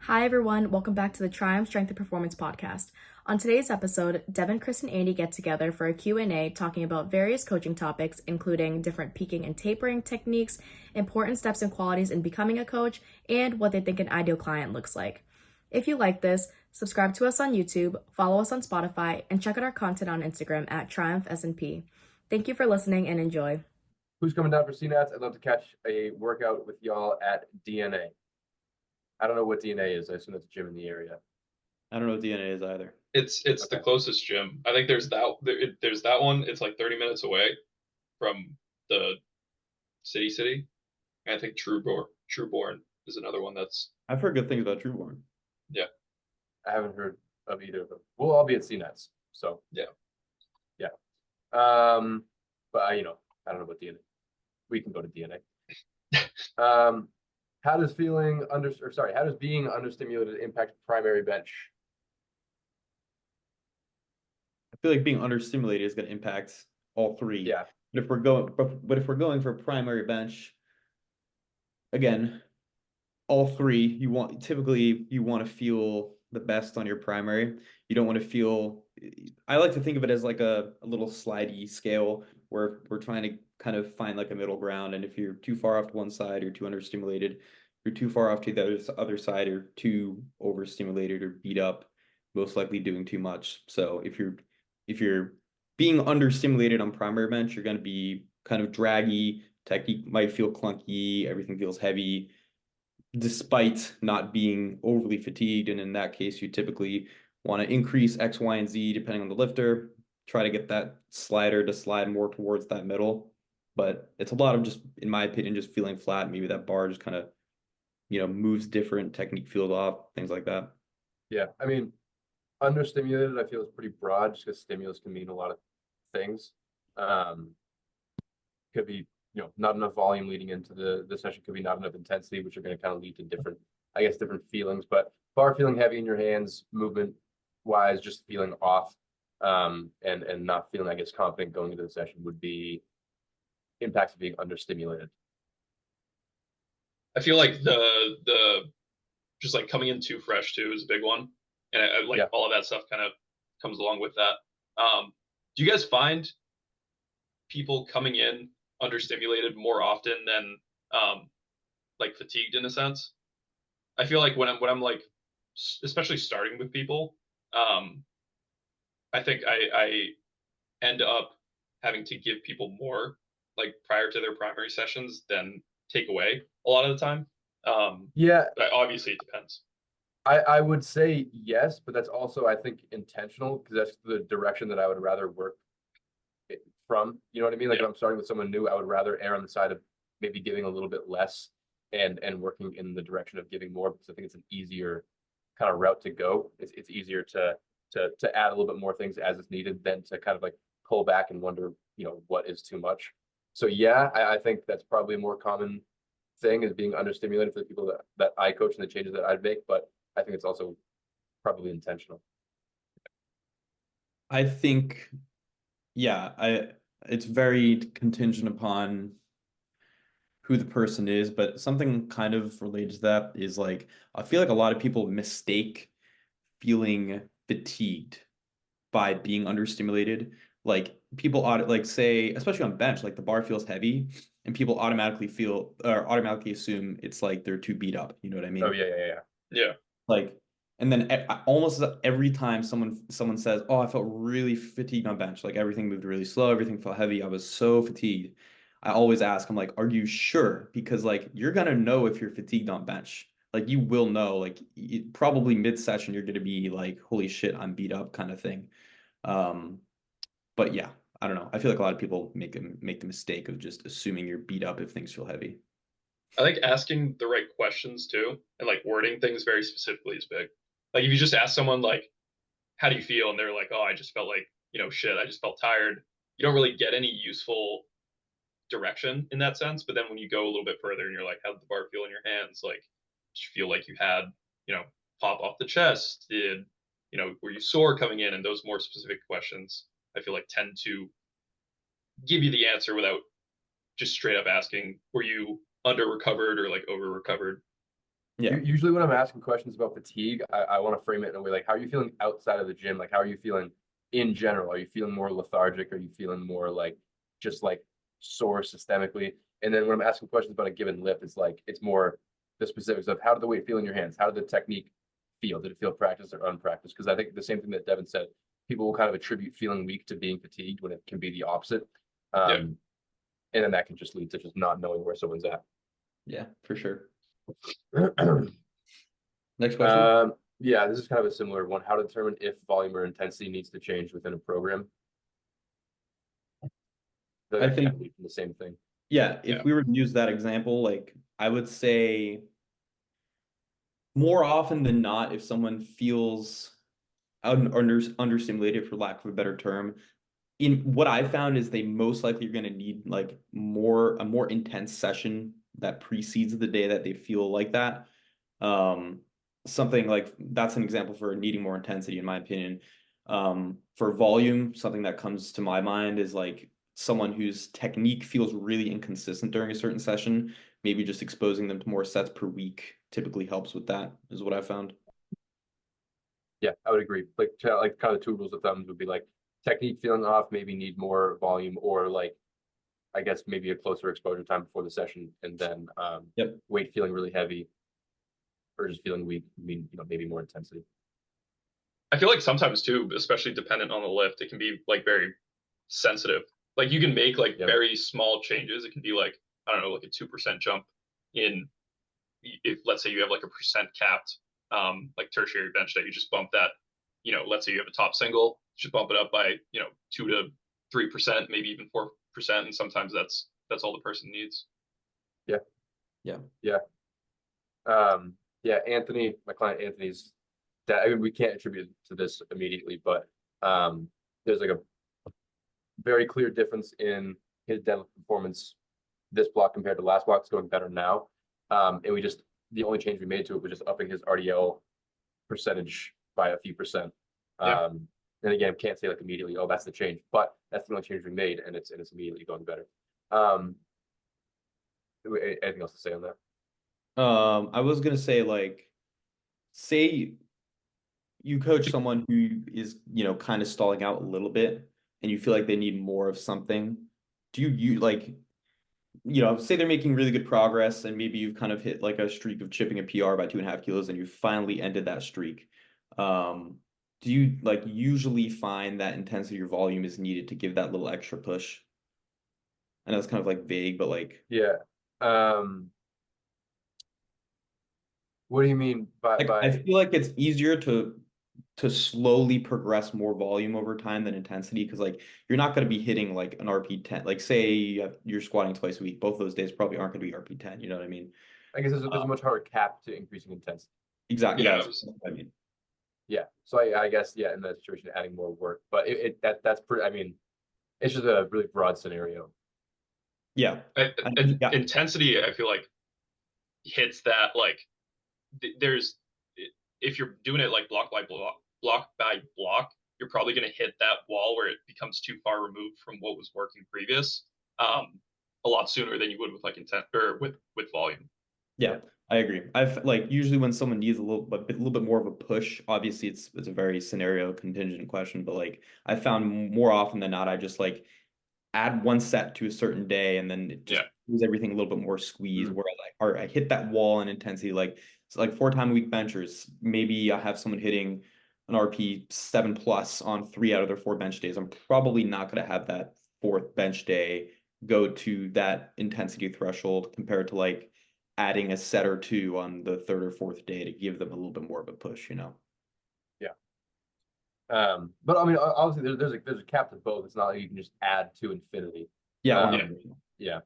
Hi, everyone. Welcome back to the Triumph Strength and Performance podcast. On today's episode, Devin, Chris, and Andy get together for a Q&A talking about various coaching topics, including different peaking and tapering techniques, important steps and qualities in becoming a coach, and what they think an ideal client looks like. If you like this, subscribe to us on YouTube, follow us on Spotify, and check out our content on Instagram at Triumph S&P. Thank you for listening and enjoy. Who's coming down for CNATs? I'd love to catch a workout with y'all at DNA. I don't know what DNA is. I assume it's a gym in the area. I don't know what DNA is either. It's the closest gym. I think there's that one. It's like 30 minutes away from the city. And I think Trueborn is another one that's. I've heard good things about Trueborn. Yeah. I haven't heard of either of them. We'll all be at CNATs. So yeah. But I don't know what DNA. We can go to DNA. How does being understimulated impact primary bench? I feel like being understimulated is going to impact all three. Yeah. But if we're going for primary bench, again, all three, you want to feel the best on your primary. You don't want to feel. I like to think of it as like a little slidey scale where we're trying to kind of find like a middle ground. And if you're too far off to one side, you're too understimulated. You're too far off to the other side, or too overstimulated or beat up, most likely doing too much. So if you're being understimulated on primary bench, you're going to be kind of draggy. Technique might feel clunky. Everything feels heavy, despite not being overly fatigued. And in that case, you typically want to increase X, Y, and Z depending on the lifter. Try to get that slider to slide more towards that middle. But it's a lot of just, in my opinion, just feeling flat. Maybe that bar just kind of, moves different, technique feels off, things like that. Yeah, I mean, understimulated, I feel is pretty broad, just because stimulus can mean a lot of things. Could be, not enough volume leading into the session, could be not enough intensity, which are going to kind of lead to different feelings. But bar feeling heavy in your hands, movement wise, just feeling off, and not feeling, I guess, confident going into the session would be impacts of being understimulated. I feel like the just like coming in too fresh too is a big one, and all of that stuff kind of comes along with that. Do you guys find people coming in understimulated more often than like fatigued in a sense? I feel like when I'm like, especially starting with people, I think I end up having to give people more like prior to their primary sessions than take away a lot of the time. But obviously it depends. I would say yes, but that's also, I think, intentional, because that's the direction that I would rather work from. You know what I mean? Like, if I'm starting with someone new, I would rather err on the side of maybe giving a little bit less and working in the direction of giving more, because I think it's an easier kind of route to go. It's easier to add a little bit more things as it's needed than to kind of like pull back and wonder, what is too much. So yeah, I think that's probably a more common thing, is being understimulated for the people that I coach and the changes that I'd make, but I think it's also probably intentional. I think, it's very contingent upon who the person is, but something kind of related to that is like, I feel like a lot of people mistake feeling fatigued by being understimulated. Like people say, especially on bench, like the bar feels heavy and people automatically assume it's like they're too beat up. You know what I mean? Oh yeah. Like, and then almost every time someone says, "Oh, I felt really fatigued on bench. Like everything moved really slow, everything felt heavy. I was so fatigued." I always ask, I'm like, "Are you sure?" Because like you're gonna know if you're fatigued on bench. Like you will know. Like probably mid-session, you're gonna be like, "Holy shit, I'm beat up," kind of thing. But yeah, I don't know. I feel like a lot of people make the mistake of just assuming you're beat up if things feel heavy. I think asking the right questions too, and like wording things very specifically is big. Like if you just ask someone like, "How do you feel?" and they're like, "Oh, I just felt like, shit, I just felt tired." You don't really get any useful direction in that sense. But then when you go a little bit further and you're like, "How did the bar feel in your hands?" Like, did you feel like you had, pop off the chest? Were you sore coming in? And those more specific questions, I feel like tend to give you the answer without just straight up asking, "Were you under recovered or like over recovered?" Yeah. Usually when I'm asking questions about fatigue, I want to frame it in a way like, how are you feeling outside of the gym? Like, how are you feeling in general? Are you feeling more lethargic? Are you feeling more like just like sore systemically? And then when I'm asking questions about a given lift, it's like it's more the specifics of how did the weight feel in your hands? How did the technique feel? Did it feel practiced or unpracticed? Because I think the same thing that Devin said, people will kind of attribute feeling weak to being fatigued when it can be the opposite. Yeah. And then that can just lead to just not knowing where someone's at. Yeah, for sure. Next question. Yeah, this is kind of a similar one. How to determine if volume or intensity needs to change within a program. I That think, kind of lead from the same thing. yeah, if Yeah. we were to use that example, like I would say more often than not, if someone feels understimulated, for lack of a better term, in what I found is they most likely are going to need like a more intense session that precedes the day that they feel like that. Um, Something like that's an example for needing more intensity, in my opinion. For volume, something that comes to my mind is like someone whose technique feels really inconsistent during a certain session. Maybe just exposing them to more sets per week typically helps with that, is what I found. Yeah, I would agree. Like kind of two rules of thumbs would be like technique feeling off, maybe need more volume, or like I guess maybe a closer exposure time before the session, and then Yep. weight feeling really heavy or just feeling weak. I mean, maybe more intensity. I feel like sometimes too, especially dependent on the lift, it can be like very sensitive. Like you can make like Yep. very small changes. It can be like, I don't know, like a 2% jump in, if let's say you have like a percent capped like tertiary bench that you just bump that, let's say you have a top single, just bump it up by 2 to 3%, maybe even 4%, and sometimes that's all the person needs. Yeah. Yeah. Yeah. Yeah, Anthony, my client Anthony's that, I mean, we can't attribute to this immediately, but there's like a very clear difference in his deadlift performance this block compared to last block. It's going better now. And the only change we made to it was just upping his RDL percentage by a few percent. Yeah. And again, can't say like immediately, oh, that's the change, but that's the only change we made, and it's immediately going better. Anything else to say on that? I was gonna say like, say you coach someone who is, kind of stalling out a little bit and you feel like they need more of something. Do you like, say they're making really good progress and maybe you've kind of hit like a streak of chipping a PR by 2.5 kilos and you finally ended that streak. Do you like usually find that intensity or volume is needed to give that little extra push? I know it's kind of like vague, but like, Yeah. What do you mean I by feel like it's easier to slowly progress more volume over time than intensity because like you're not going to be hitting like an RP10. Like say you're squatting twice a week, both those days probably aren't going to be RP10. You know what I mean? I guess there's a much harder cap to increasing intensity. Exactly. Yeah, That's what I mean. Yeah. So I guess yeah, in that situation, adding more work, but that's pretty. I mean, it's just a really broad scenario. Yeah. Yeah. Intensity, I feel like hits that like there's if you're doing it like block by block, you're probably going to hit that wall where it becomes too far removed from what was working previous, a lot sooner than you would with like intent or with volume. Yeah, I agree. I've like usually when someone needs a little bit more of a push, obviously it's a very scenario contingent question, but like I found more often than not, I just like add one set to a certain day and then it just Yeah. gives everything a little bit more squeeze Mm. where I hit that wall in intensity. Like it's like 4 time a week benchers. Maybe I have someone hitting an RP 7+ on 3 out of their 4 bench days. I'm probably not going to have that fourth bench day go to that intensity threshold compared to like adding a set or two on the third or fourth day to give them a little bit more of a push. Yeah. But I mean, obviously there's a cap to both. It's not like you can just add to infinity. Yeah, Um, 100%. yeah.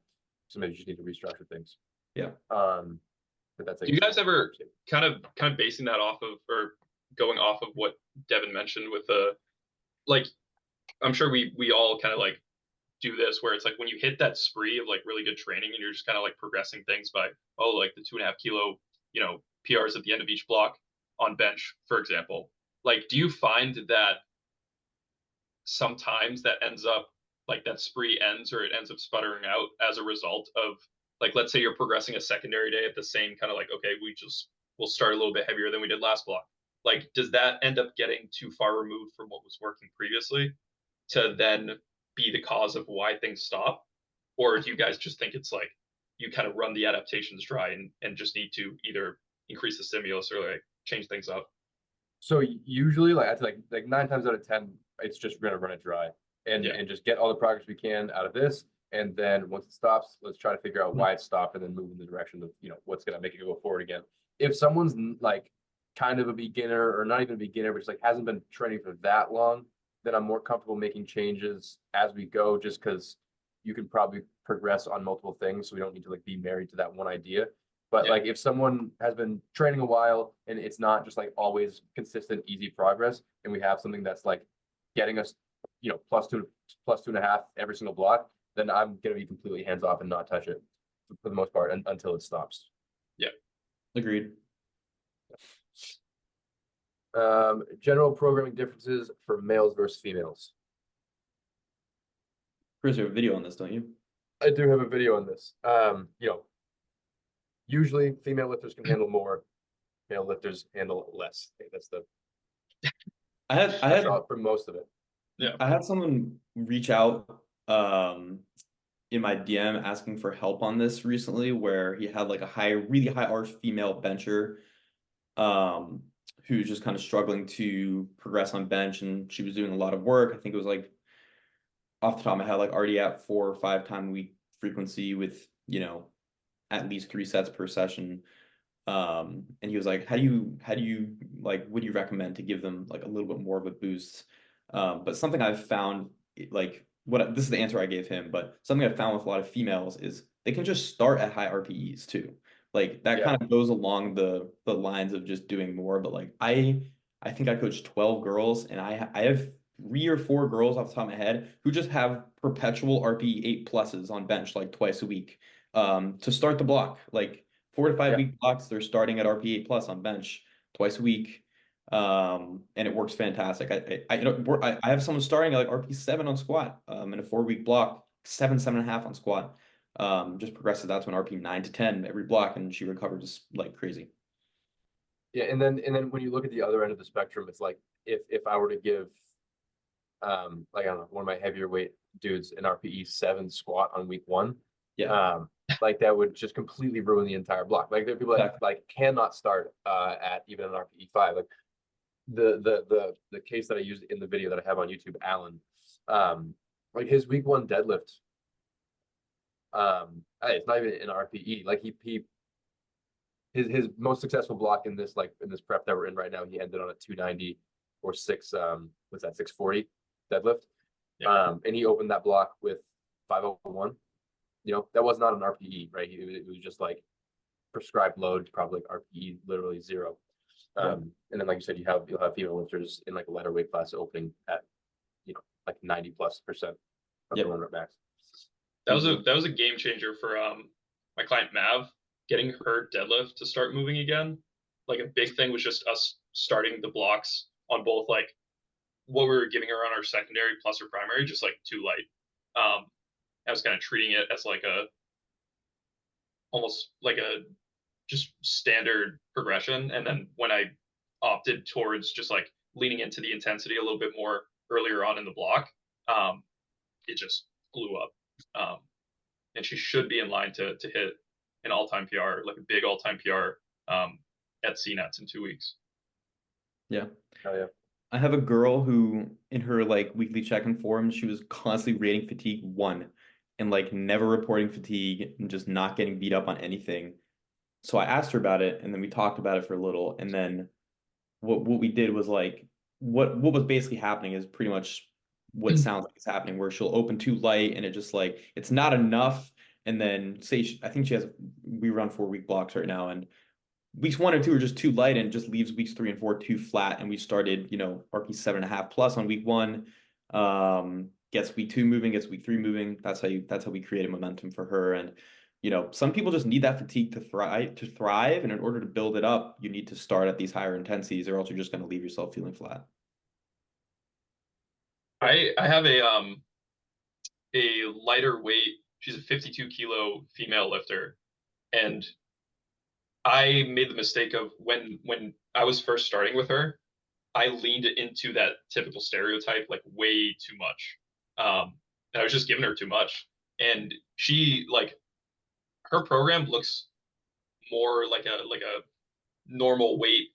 So maybe you just need to restructure things. Yeah. But that's Do you guys ever kind of basing that off of or going off of what Devin mentioned with the like I'm sure we all kind of like do this where it's like when you hit that spree of like really good training and you're just kind of like progressing things by like the 2.5 kilo PRs at the end of each block on bench, for example. Like, do you find that sometimes that ends up like that spree ends or it ends up sputtering out as a result of like let's say you're progressing a secondary day at the same kind of like okay we just we'll start a little bit heavier than we did last block. Like, does that end up getting too far removed from what was working previously to then be the cause of why things stop? Or do you guys just think it's like you kind of run the adaptations dry and just need to either increase the stimulus or like change things up? So usually, like I'd say like 9 times out of 10, it's just we're gonna run it dry Yeah. and just get all the progress we can out of this. And then once it stops, let's try to figure out why it stopped and then move in the direction of what's gonna make it go forward again. If someone's like kind of a beginner or not even a beginner, but just like hasn't been training for that long, then I'm more comfortable making changes as we go, just because you can probably progress on multiple things. So we don't need to like be married to that one idea. But Yeah. like if someone has been training a while and it's not just like always consistent, easy progress, and we have something that's like getting us, +2.5 every single block, then I'm gonna be completely hands off and not touch it for the most part until it stops. Yeah. Agreed. General programming differences for males versus females. Chris, you have a video on this, don't you? I do have a video on this. Usually female lifters can handle more, male lifters handle less. I think that's the I had for most of it. Yeah. I had someone reach out in my DM asking for help on this recently, where he had like a really high arch female bencher who's just kind of struggling to progress on bench, and she was doing a lot of work. I think it was like off the top of my head, like already at 4 or 5 time a week frequency with, at least 3 sets per session. And he was like, how do you like, would you recommend to give them like a little bit more of a boost? But something I've found, like this is the answer I gave him, but something I've found with a lot of females is they can just start at high RPEs too. Like that kind of goes along the lines of just doing more. But like I think I coached 12 girls, and I have 3 or 4 girls off the top of my head who just have perpetual RPE 8+s on bench like twice a week to start the block. Like 4 to 5 week blocks, they're starting at RP 8+ on bench twice a week. And it works fantastic. I have someone starting at like RP 7 on squat in a 4 week block, 7.5 on squat. Just progresses that to an RP 9 to 10 every block, and she recovered just like crazy. Yeah, and then when you look at the other end of the spectrum, it's like if I were to give like I don't know, one of my heavier weight dudes an RPE 7 squat on week 1, like that would just completely ruin the entire block. Like there are people that like cannot start at even an RPE 5. Like the case that I used in the video that I have on YouTube, Alan, like his week 1 deadlift, it's not even an RPE. Like his most successful block in this prep that we're in right now, he ended on a 290 or 640 deadlift. And he opened that block with 501. That was not an RPE, right? It was just like prescribed load, probably like RPE literally 0. And then like you said, you'll have female lifters in like a lighter weight class opening at like 90+% of the run rep max. That was a game changer for my client Mav, getting her deadlift to start moving again. Like a big thing was just us starting the blocks on both like what we were giving her on our secondary plus her primary, just like too light. I was kind of treating it as like almost like a just standard progression. And then when I opted towards just like leaning into the intensity a little bit more earlier on in the block, it just blew up. And she should be in line to hit an all-time PR, like a big all-time PR at CNETs in 2 weeks. Yeah. Oh yeah. I have a girl who in her like weekly check-in forums, she was constantly rating fatigue 1 and like never reporting fatigue and just not getting beat up on anything. So I asked her about it, and then we talked about it for a little, and then what we did was like what was basically happening is pretty much what it sounds like is happening, where she'll open too light and it just like it's not enough, and then I think we run 4 week blocks right now, and weeks 1 and 2 are just too light and just leaves weeks 3 and 4 too flat, and we started RP 7.5+ on week 1, gets week 2 moving, gets week 3 moving. That's how we created momentum for her. And some people just need that fatigue to thrive, and in order to build it up, you need to start at these higher intensities, or else you're just going to leave yourself feeling flat. I have a lighter weight. She's a 52 kilo female lifter, and I made the mistake of when I was first starting with her, I leaned into that typical stereotype like way too much. And I was just giving her too much. And she like her program looks more like a normal weight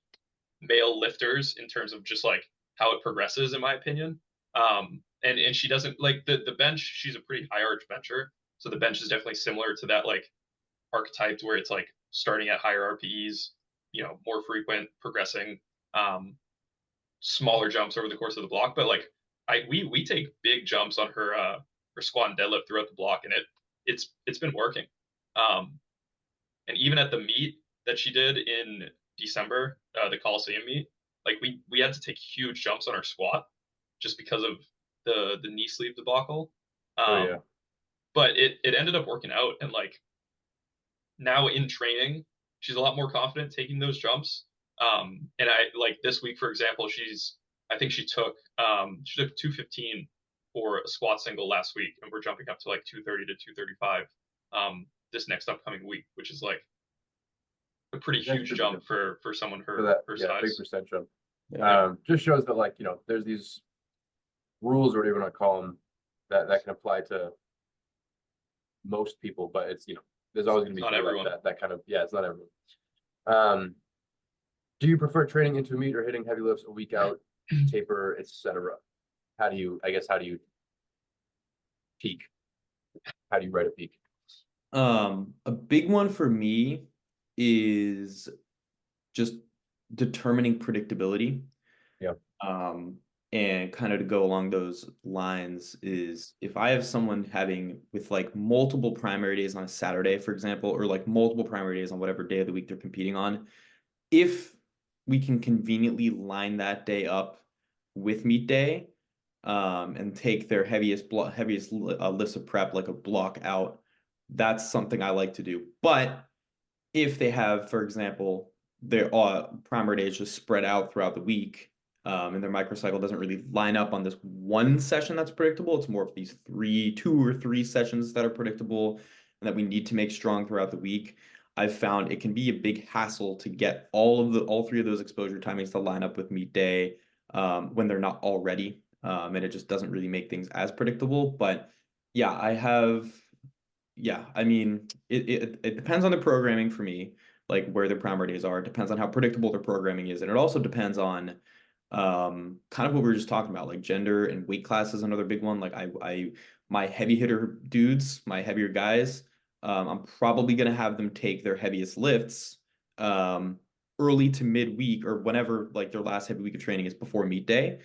male lifters in terms of just like how it progresses, in my opinion. And she doesn't like the bench. She's a pretty high arch bencher, so the bench is definitely similar to that like archetype where it's like starting at higher RPEs, more frequent, progressing, um, smaller jumps over the course of the block. But like we take big jumps on her squat and deadlift throughout the block, and it's been working. Um, and even at the meet that she did in December, the Coliseum meet, like we had to take huge jumps on our squat just because of the knee sleeve debacle. Oh yeah. But it ended up working out, and like now in training, she's a lot more confident taking those jumps. And I like this week, for example, I think she took 215 for a squat single last week, and we're jumping up to like 230 to 235 this next upcoming week, which is like a pretty That's huge pretty jump good for someone for that. her Yeah, big size. percent jump. Yeah. Just shows that like, there's these rules or whatever you want to call them that can apply to most people, but it's, there's always going to be Not people everyone. that kind of, yeah, it's not everyone. Um, do you prefer training into a meet or hitting heavy lifts a week out, taper, etc.? How do you peak? How do you write a peak? A big one for me is just determining predictability. Yeah. And kind of to go along those lines is if I have someone having with like multiple primary days on a Saturday, for example, or like multiple primary days on whatever day of the week they're competing on, if we can conveniently line that day up with meet day, and take their heaviest lifts of prep like a block out, that's something I like to do. But if they have, for example, their primary days just spread out throughout the week, and their microcycle doesn't really line up on this one session that's predictable, it's more of these 2 or 3 sessions that are predictable and that we need to make strong throughout the week. I've found it can be a big hassle to get all 3 of those exposure timings to line up with meet day, when they're not already, and it just doesn't really make things as predictable. But yeah, I mean, it depends on the programming for me, like where the primary days are. It depends on how predictable their programming is, and it also depends on kind of what we were just talking about, like gender and weight class is another big one. Like my heavy hitter dudes, my heavier guys, I'm probably gonna have them take their heaviest lifts early to midweek or whenever like their last heavy week of training is before meet day.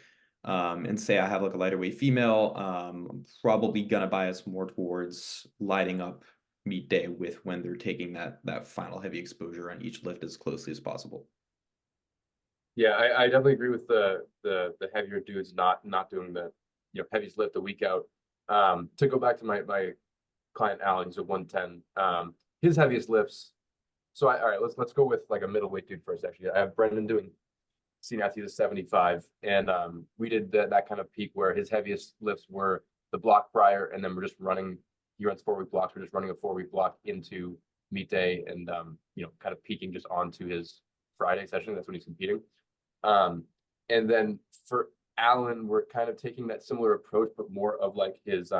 And say I have like a lighter weight female, I'm probably gonna bias more towards lighting up meet day with when they're taking that final heavy exposure on each lift as closely as possible. Yeah, I definitely agree with the heavier dudes not doing the heaviest lift a week out. To go back to my client Alan, he's at 110. His heaviest lifts. So all right, let's go with like a middleweight dude first. Actually, I have Brendan doing CNAT, he's a 75, and we did that kind of peak where his heaviest lifts were the block prior, and then we're just running. He runs 4-week blocks. We're just running a 4-week block into meet day, and kind of peaking just onto his Friday session. That's when he's competing. And then for Alan, we're kind of taking that similar approach, but more of like his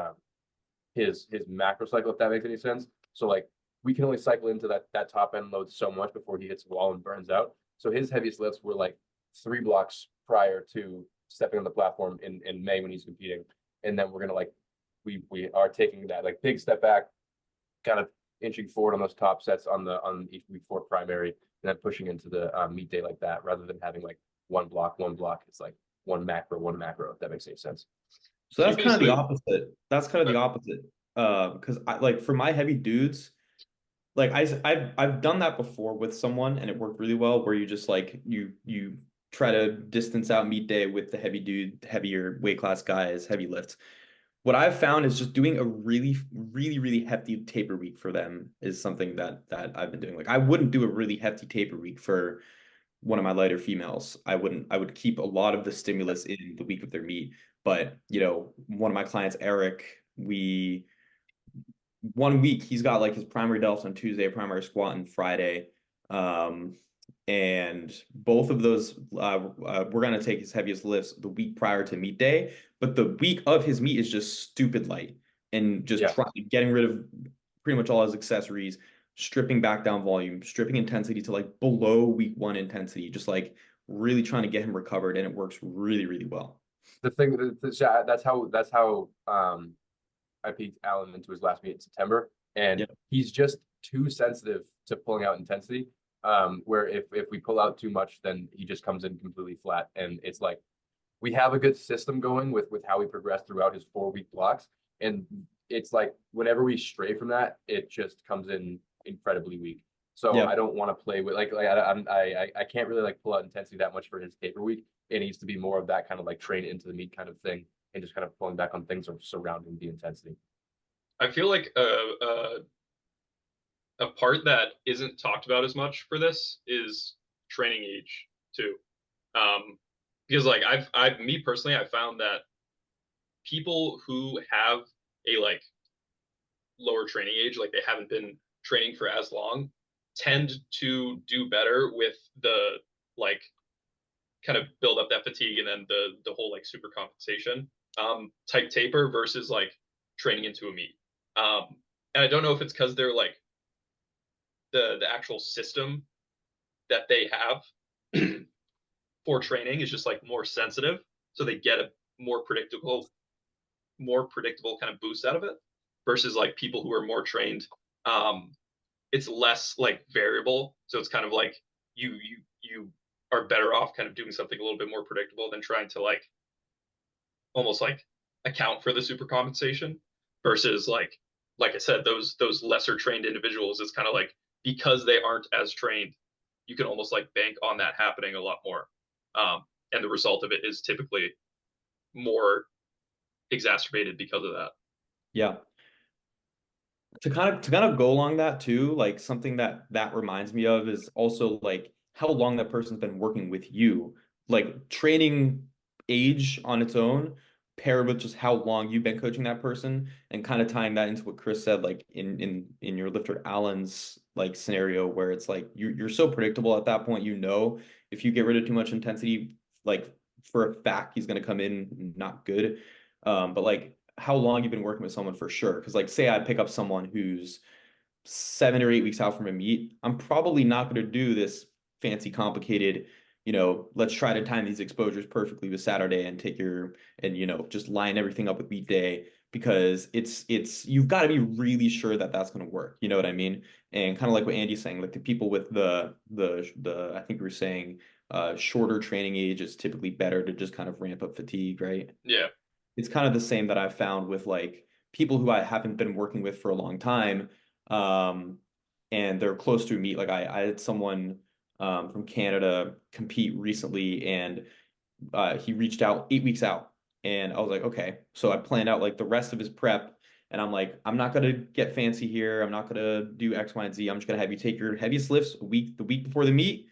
macro cycle, if that makes any sense. So like we can only cycle into that top end load so much before he hits a wall and burns out. So his heaviest lifts were like 3 blocks prior to stepping on the platform in May when he's competing. And then we're gonna like we are taking that like big step back, kind of inching forward on those top sets on each week 4 primary, and then pushing into the meet day like that, rather than having like one block. It's like one macro, if that makes any sense. So So that's you kind of the basically opposite. That's kind of the opposite. Because I like for my heavy dudes, like I've done that before with someone and it worked really well where you just like you try to distance out meet day with the heavy dude, heavier weight class guys, heavy lifts. What I've found is just doing a really hefty taper week for them is something that I've been doing. Like I wouldn't do a really hefty taper week for one of my lighter females. I would keep a lot of the stimulus in the week of their meet. But one of my clients, Eric, we 1 week he's got like his primary delts on Tuesday, primary squat on Friday. And both of those, we're gonna take his heaviest lifts the week prior to meet day, but the week of his meet is just stupid light and just Yeah. getting rid of pretty much all his accessories, stripping back down volume, stripping intensity to like below week 1 intensity, just like really trying to get him recovered, and it works really, really well. The thing that's how I peaked Alan into his last meet in September, and Yep. he's just too sensitive to pulling out intensity. Where if we pull out too much, then he just comes in completely flat, and it's like we have a good system going with how we progress throughout his 4 week blocks, and it's like whenever we stray from that, it just comes in incredibly weak. So Yeah. I don't want to play with I can't really like pull out intensity that much for his taper week. It needs to be more of that kind of like train into the meet kind of thing, and just kind of pulling back on things surrounding the intensity. I feel like a part that isn't talked about as much for this is training age too. Because like me personally, I found that people who have a like lower training age, like they haven't been training for as long, tend to do better with the like kind of build up that fatigue and then the whole like super compensation type taper versus like training into a meet. And I don't know if it's because they're like the actual system that they have for training is just like more sensitive, so they get a more predictable kind of boost out of it versus like people who are more trained. It's less like variable, so it's kind of like you are better off kind of doing something a little bit more predictable than trying to like almost like account for the super compensation versus like I said, those lesser trained individuals, it's kind of like because they aren't as trained, you can almost like bank on that happening a lot more. And the result of it is typically more exacerbated because of that. Yeah. To kind of go along that too, like something that reminds me of is also like how long that person's been working with you. Like training age on its own, paired with just how long you've been coaching that person, and kind of tying that into what Chris said, like in your lifter Allen's like scenario where it's like you're so predictable at that point, if you get rid of too much intensity, like for a fact he's gonna come in not good. But like how long you've been working with someone for sure. Because like say I pick up someone who's 7 or 8 weeks out from a meet, I'm probably not going to do this fancy, complicated, let's try to time these exposures perfectly with Saturday and just line everything up with meet day, because it's you've got to be really sure that that's going to work. You know what I mean? And kind of like what Andy's saying, like the people with the I think we were saying shorter training age is typically better to just kind of ramp up fatigue, right? Yeah. It's kind of the same that I've found with like people who I haven't been working with for a long time. Um, and they're close to a meet. Like I had someone from Canada compete recently, and he reached out 8 weeks out. And I was like, okay. So I planned out like the rest of his prep. And I'm like, I'm not gonna get fancy here. I'm not gonna do X, Y, and Z. I'm just gonna have you take your heaviest lifts the week before the meet.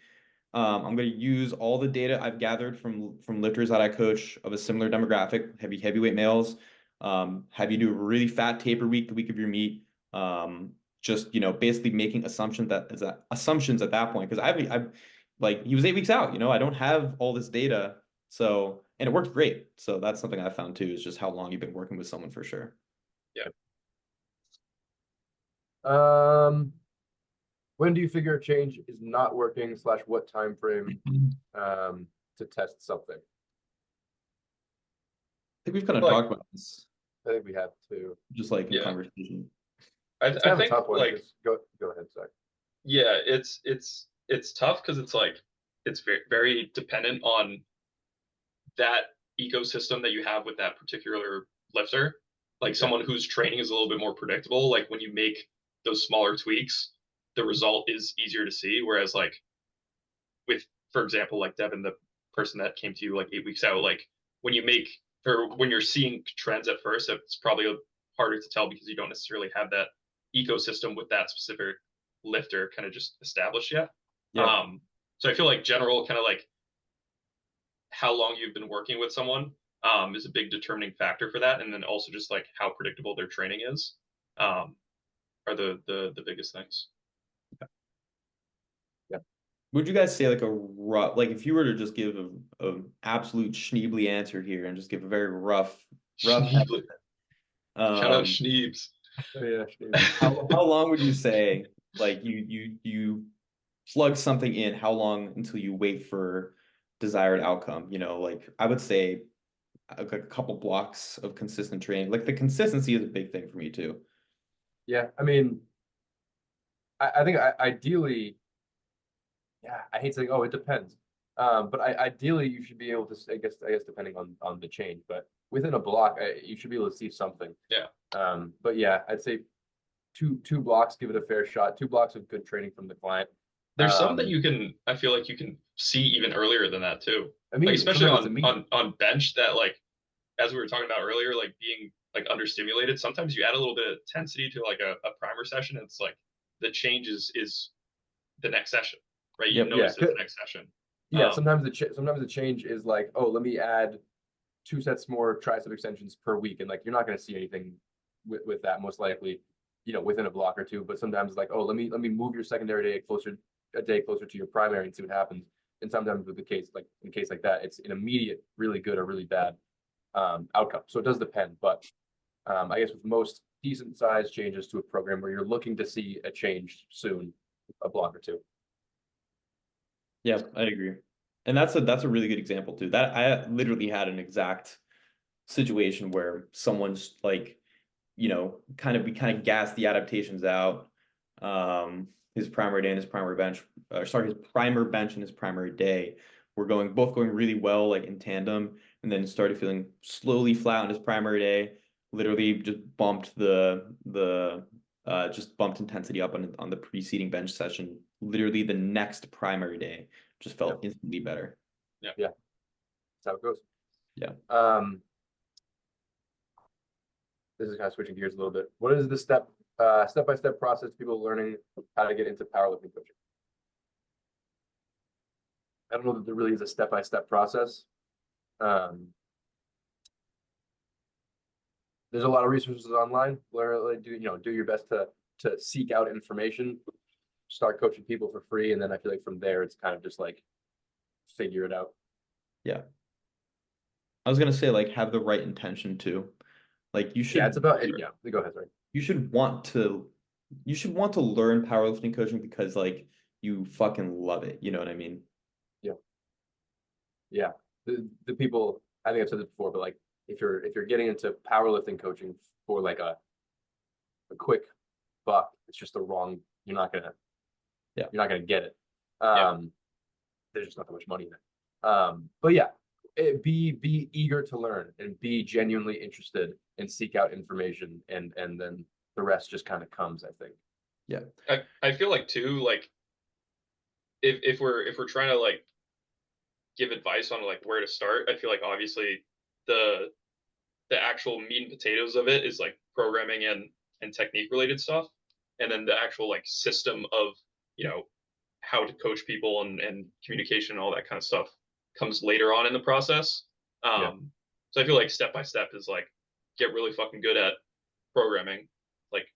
I'm going to use all the data I've gathered from lifters that I coach of a similar demographic, heavyweight males. Have you do a really fat taper week the week of your meet. Just basically making assumptions at that point, because I've like he was 8 weeks out. I don't have all this data, so and it worked great. So that's something I found too, is just how long you've been working with someone for sure. Yeah. When do you figure a change is not working / what time frame to test something? I think we've kind of Like, talked about this, I think we have to. just like in Yeah. conversation. It's I kind of a think tough one. like Go ahead, sorry. yeah, it's tough because it's like it's very dependent on that ecosystem that you have with that particular lifter. Like someone whose training is a little bit more predictable, like when you make those smaller tweaks, the result is easier to see. Whereas like with, for example, like Devin, the person that came to you like 8 weeks out, like when you make or when you're seeing trends at first, it's probably harder to tell because you don't necessarily have that ecosystem with that specific lifter kind of just established yet. Yeah. So I feel like general kind of like how long you've been working with someone is a big determining factor for that, and then also just like how predictable their training is are the biggest things. Would you guys say like a rough, like if you were to just give a absolute Schneebly answer here and just give a very rough Schneebly. Shout out um Schneebs. Oh, yeah. how long would you say like you plug something in, how long until you wait for desired outcome? You know, like I would say a couple blocks of consistent training. Like the consistency is a big thing for me too. Yeah, I mean, I think ideally, yeah, I hate saying, oh, it depends. But ideally, you should be able to, I guess, depending on the change, but within a block, you should be able to see something. Yeah. But yeah, I'd say two blocks, give it a fair shot. 2 blocks of good training from the client. There's some that Um, you can, I feel like you can see even earlier than that too. Like Immediately, especially sometimes it's on immediate. bench that like as we were talking about earlier, like being like understimulated, sometimes you add a little bit of intensity to like a primer session. And it's like the change is the next session, right? You Yep. Yeah, notice it the next session. yeah. Um, Sometimes the change is like, oh, let me add 2 sets more tricep extensions per week, and like you're not going to see anything with that most likely, within a block or two. But sometimes it's like, oh, let me move your secondary day a day closer to your primary and see what happens. And sometimes with the case like in a case like that, it's an immediate really good or really bad outcome. So it does depend, but I guess with most decent sized changes to a program where you're looking to see a change soon, a block or two. Yeah, I agree. And that's a really good example too. That I literally had an exact situation where someone's like, you know, we kind of gassed the adaptations out. His primary day and his primary bench, sorry, his primer bench and his primary day were both going really well, like in tandem, and then started feeling slowly flat on his primary day. Literally just bumped intensity up on the preceding bench session. Literally the next primary day just felt Yep. instantly better. yeah. Yeah, that's how it goes. Yeah. This is kind of switching gears a little bit. What is the step-by-step process to people learning how to get into powerlifting coaching? I don't know that there really is a step-by-step process. Um, there's a lot of resources online. Literally do your best to seek out information, start coaching people for free, and then I feel like from there it's kind of just like figure it out. Yeah. I was gonna say like have the right intention too. Like Yeah, it's about it. Yeah, go ahead, sorry. you should want to learn powerlifting coaching because like you fucking love it. You know what I mean? Yeah, yeah. The people, I think I've said this before, but like if you're getting into powerlifting coaching for like a quick buck, it's just the wrong. Yeah. You're not gonna get it. Yeah. There's just not that much money in it. But yeah, be eager to learn and be genuinely interested and seek out information, and then the rest just kind of comes, I think. Yeah. I feel like too, like if we're trying to like give advice on like where to start, I feel like obviously the actual meat and potatoes of it is like programming and technique related stuff. And then the actual like system of, how to coach people and communication and all that kind of stuff comes later on in the process. Yeah. So I feel like step by step is like get really fucking good at programming, like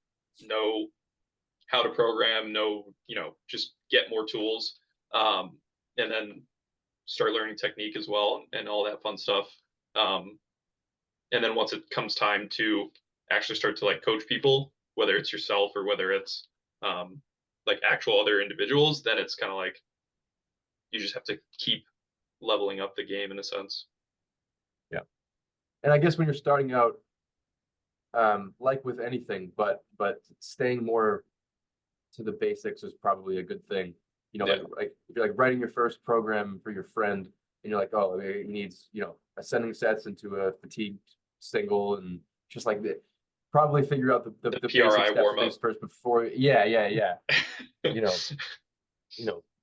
know how to program, just get more tools, and then start learning technique as well and all that fun stuff. And then once it comes time to actually start to like coach people, whether it's yourself or whether it's like actual other individuals, then it's kind of like you just have to keep leveling up the game in a sense. Yeah. And I guess when you're starting out, like with anything, but staying more to the basics is probably a good thing. Like if you're like writing your first program for your friend and you're like, oh, it needs, ascending sets into a fatigue single, and just like probably figure out the basic PRI steps warm of things up. first before. Yeah.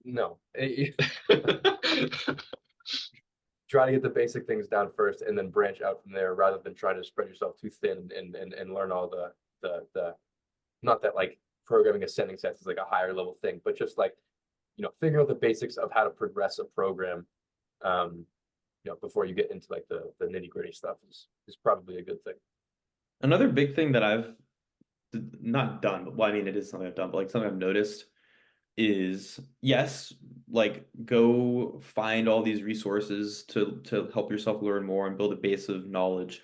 No. Try to get the basic things down first and then branch out from there, rather than try to spread yourself too thin and learn all the not that like programming ascending sets is like a higher level thing, but just like figure out the basics of how to progress a program, before you get into like the nitty gritty stuff is probably a good thing. Another big thing that I've not done, but well, I mean, it is something I've done, but like something I've noticed is yes, like go find all these resources to help yourself learn more and build a base of knowledge.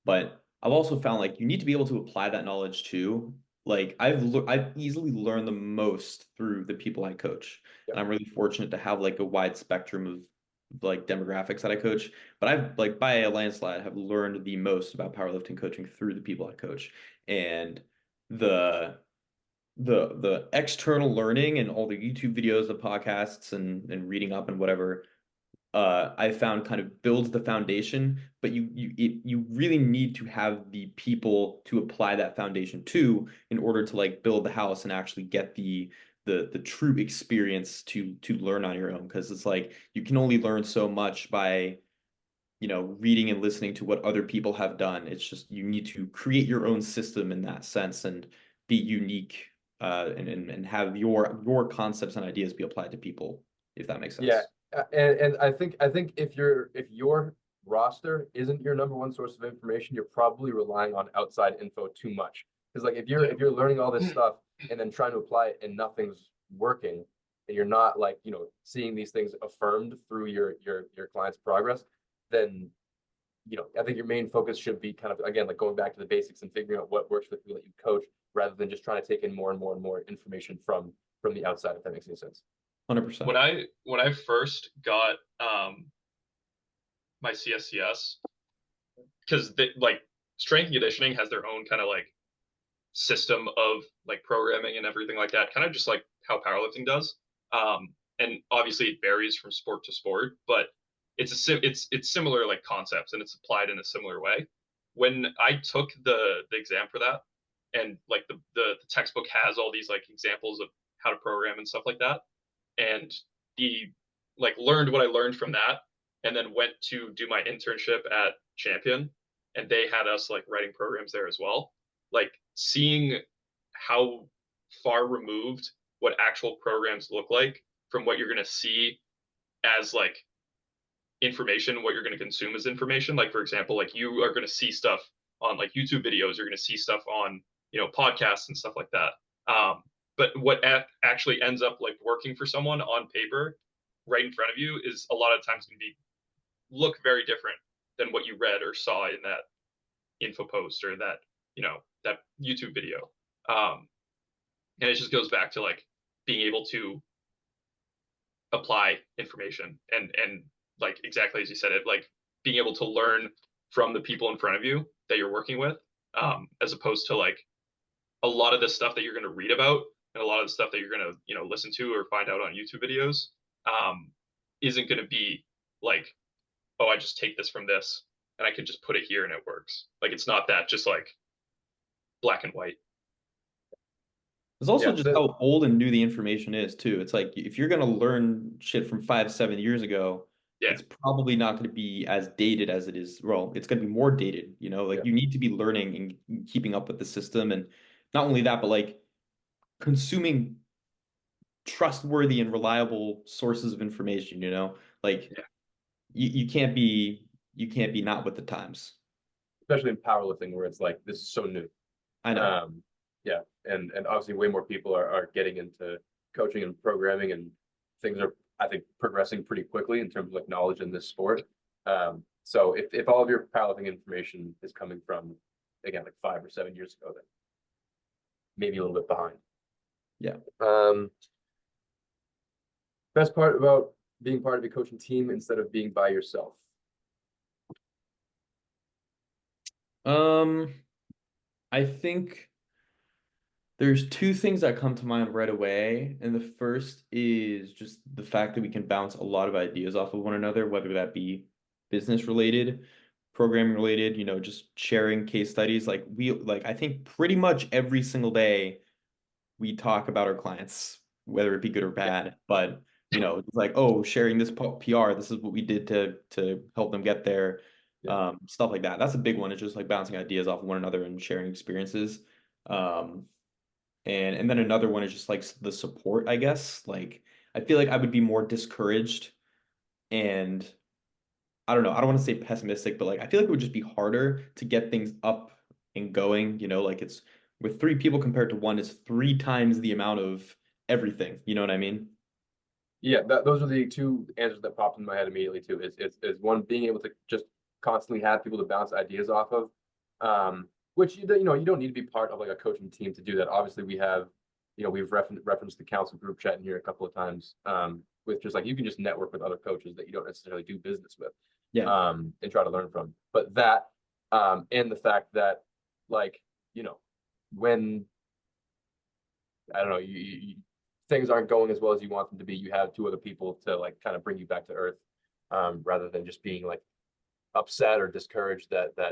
But I've also found like you need to be able to apply that knowledge too. Like I've easily learned the most through the people I coach. Yep. And I'm really fortunate to have like a wide spectrum of like demographics that I coach. But I've like by a landslide have learned the most about powerlifting coaching through the people I coach. And the the external learning and all the YouTube videos, the podcasts and reading up and whatever I found kind of builds the foundation, but you really need to have the people to apply that foundation to in order to like build the house and actually get the true experience to learn on your own. Because it's like you can only learn so much by reading and listening to what other people have done. It's just you need to create your own system in that sense and be unique and have your concepts and ideas be applied to people, if that makes sense. Yeah, and I think if your roster isn't your number one source of information, you're probably relying on outside info too much. Because like if you're learning all this stuff and then trying to apply it and nothing's working, and you're not like seeing these things affirmed through your client's progress, then I think your main focus should be kind of again like going back to the basics and figuring out what works for the people that you coach, rather than just trying to take in more and more and more information from the outside. If that makes any sense. 100%. When I first got my CSCS, because like strength and conditioning has their own kind of like system of like programming and everything like that, kind of just like how powerlifting does. And obviously it varies from sport to sport, but it's similar like concepts and it's applied in a similar way. When I took the exam for that, and like the textbook has all these like examples of how to program and stuff like that, and the like learned what I learned from that, and then went to do my internship at Champion, and they had us like writing programs there as well. Like seeing how far removed what actual programs look like from what you're going to see as like information, what you're going to consume as information. Like for example, like you are going to see stuff on like YouTube videos, you're going to see stuff on podcasts and stuff like that. But what actually ends up like working for someone on paper right in front of you is a lot of times going to be look very different than what you read or saw in that info post or that that YouTube video. And it just goes back to like being able to apply information and like exactly as you said it, like being able to learn from the people in front of you that you're working with, as opposed to like a lot of the stuff that you're going to read about and a lot of the stuff that you're going to listen to or find out on YouTube videos, isn't going to be like, oh, I just take this from this and I can just put it here and it works. Like it's not that just like black and white. It's also Yeah, just how old and new the information is too. It's like if you're gonna learn shit from 5, 7 years ago, Yeah. it's probably not gonna be as dated as it is. Well, it's gonna be more dated, Like Yeah. you need to be learning and keeping up with the system, and not only that, but like consuming trustworthy and reliable sources of information, Like Yeah. you can't be not with the times. especially in powerlifting where it's like this is so new. I know. Yeah, and obviously way more people are getting into coaching and programming, and things are I think progressing pretty quickly in terms of like knowledge in this sport. So if all of your powerlifting information is coming from again like 5 or 7 years ago, then maybe a little bit behind. Yeah. Best part about being part of a coaching team instead of being by yourself. I think there's two things that come to mind right away. And the first is just the fact that we can bounce a lot of ideas off of one another, whether that be business related, programming related, just sharing case studies. Like I think pretty much every single day we talk about our clients, whether it be good or bad, but it's like, oh, sharing this PR, this is what we did to help them get there. Stuff like that. That's a big one. It's just like bouncing ideas off of one another and sharing experiences. And then another one is just like the support, I guess. Like I feel like I would be more discouraged and I don't know, I don't want to say pessimistic, but like I feel like it would just be harder to get things up and going, like it's with 3 people compared to 1 is 3 times the amount of everything. You know what I mean? Yeah, those are the two answers that popped in my head immediately too. Is one, being able to just constantly have people to bounce ideas off of, which you know, you don't need to be part of like a coaching team to do that. Obviously, we have, you know, we've referenced the council group chat in here a couple of times, with just like, you can just network with other coaches that you don't necessarily do business with, Yeah. and try to learn from. But that, and the fact that, like, you know, when I don't know, things aren't going as well as you want them to be, you have two other people to like kind of bring you back to earth, rather than just being like upset or discouraged that I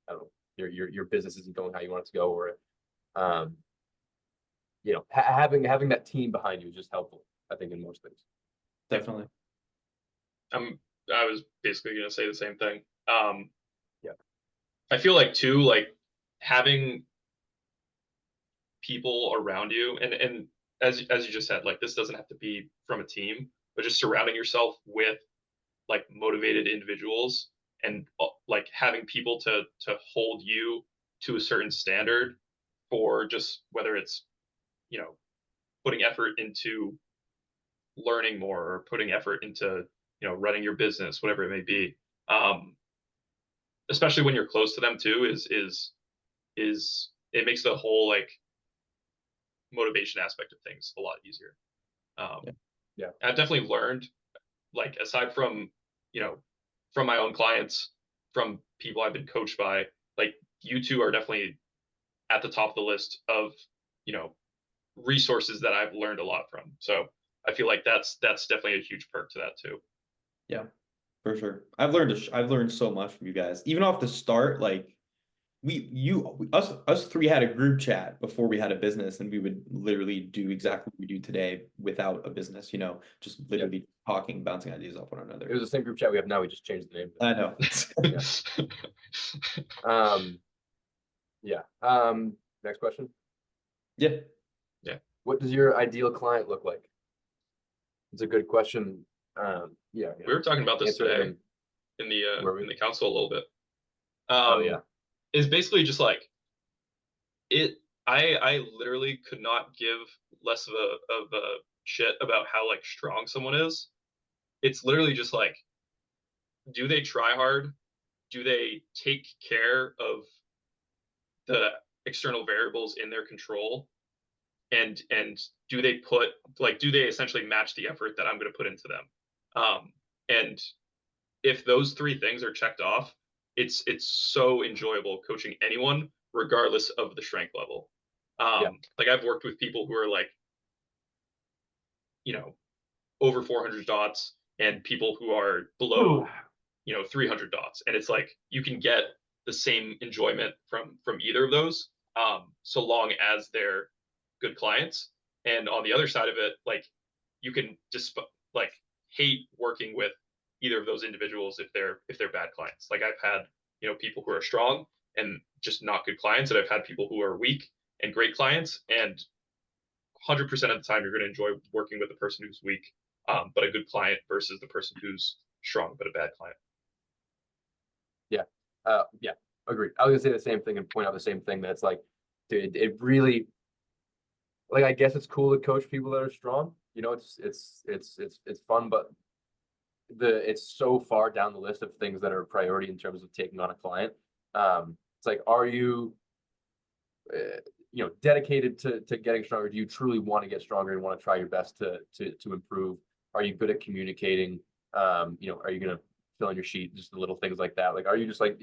don't know, your business isn't going how you want it to go, or um, you know, having that team behind you is just helpful, I think, in most things. Definitely. I was basically gonna say the same thing. Yeah. I feel like too, like having people around you, and as you just said, like this doesn't have to be from a team, but just surrounding yourself with like motivated individuals and like having people to hold you to a certain standard for just whether it's, you know, putting effort into learning more or putting effort into, you know, running your business, whatever it may be. Um, especially when you're close to them too, is it makes the whole like motivation aspect of things a lot easier. Um, Yeah. I've definitely learned, like aside from, you know, from my own clients, from people I've been coached by, like you two are definitely at the top of the list of, you know, resources that I've learned a lot from. So I feel like that's definitely a huge perk to that too. Yeah, for sure. I've learned so much from you guys. Even off the start, like us three had a group chat before we had a business, and we would literally do exactly what we do today without a business, you know, just literally talking, bouncing ideas off one another. It was the same group chat we have now. We just changed the name. I know. Um, yeah. Next question. Yeah. What does your ideal client look like? It's a good question. Yeah. You We know, were talking about this answer it today in the council a little bit. Oh yeah. Is basically just like it. I literally could not give less of a shit about how like strong someone is. It's literally just like, do they try hard? Do they take care of the external variables in their control? And do they put, like, do they essentially match the effort that I'm going to put into them? And if those three things are checked off, it's so enjoyable coaching anyone, regardless of the strength level. Yeah. Like I've worked with people who are like, you know, over 400 dots, and people who are below, you know, 300 dots, and it's like you can get the same enjoyment from either of those, so long as they're good clients. And on the other side of it, like you can just like hate working with either of those individuals if they're bad clients. Like I've had, you know, people who are strong and just not good clients, and I've had people who are weak and great clients. And 100% of the time, you're going to enjoy working with the person who's weak, but a good client versus the person who's strong but a bad client. Yeah. Yeah. Agreed. I was gonna say the same thing and point out the same thing. That's like, dude, it really, like, I guess it's cool to coach people that are strong. You know, it's fun, but it's so far down the list of things that are a priority in terms of taking on a client. It's like, are you, you know, dedicated to getting stronger? Do you truly want to get stronger and want to try your best to improve? Are you good at communicating? You know, are you gonna fill in your sheet? Just the little things like that. Like, are you just like